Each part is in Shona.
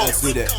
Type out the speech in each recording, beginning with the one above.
That's with it.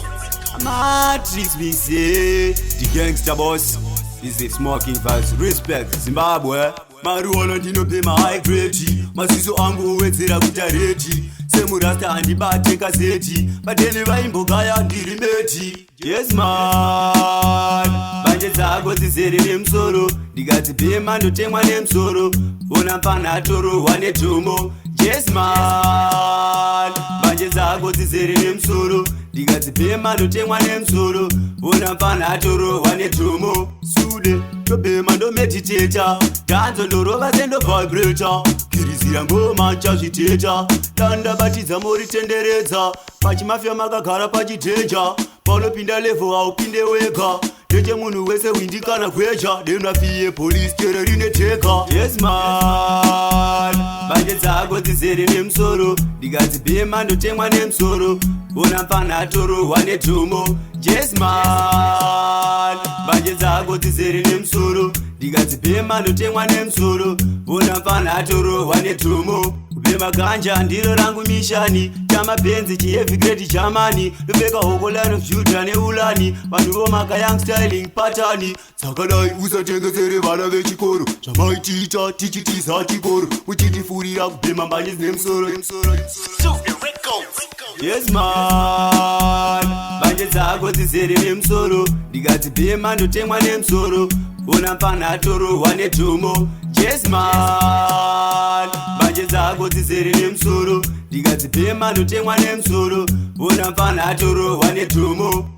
Matrix we say the gangster boss. This is smoking vibes. Respect Zimbabwe. Marijuana ndinope high grade. Masiso angu wedzera kutareti. Semurasta handibate kaseti. Badeni vaimbogaya ndiri meti. Yes man. Banje dzako dzizere nemusoro. Ndikati bhema ndotemwa nemusoro. Ona mpana toro wane tumo. Yes man. Banje dzako dzizere nemusoro. Ndikati bhema ndotemwa nemusoro. Ona mpana toro wane tumo. Sude tobhema ndomediteta. Danzo ndorova sendo vibrator. Kirizira ngoma nchazviteta. Danda batidza moritenderedza. Pachimafya makagara pachiteja. Panopinda level haupinde wega. Tete munhu wese windi kana kwecha. Dendafiye police chero rineteka. Yes man. Banje dzako dzizere nemusoro. Ndikati bhema ndotemwa nemusoro. Ona mpana toro wane tumo. Yes man. Banje dzako dzizere nemusoro. Ndikati bhema ndotemwa nemusoro. Ona mpana toro wane tumo. Kubhema ganja ndiro rangu mishani. Chamapenzi chiheavy grade chamani. Ndopfeka hoko line of Judah neulani. Vanhu vomaka young styling patani. Dzakadai usatengesere vana vechikoro. Zvamaitiita tichitiza chikoro. Uchitifurira kubhema mbanje dzine musoro. Yes man. Banje dzako dzizere nemusoro. Ndikati bhema ndotemwa nemusoro. Ona mpana toro wane tumo. Yes man. Banje dzako dzizere nemusoro. Ndikati bhema ndotemwa nemusoro. Ona mpana toro wane tumo.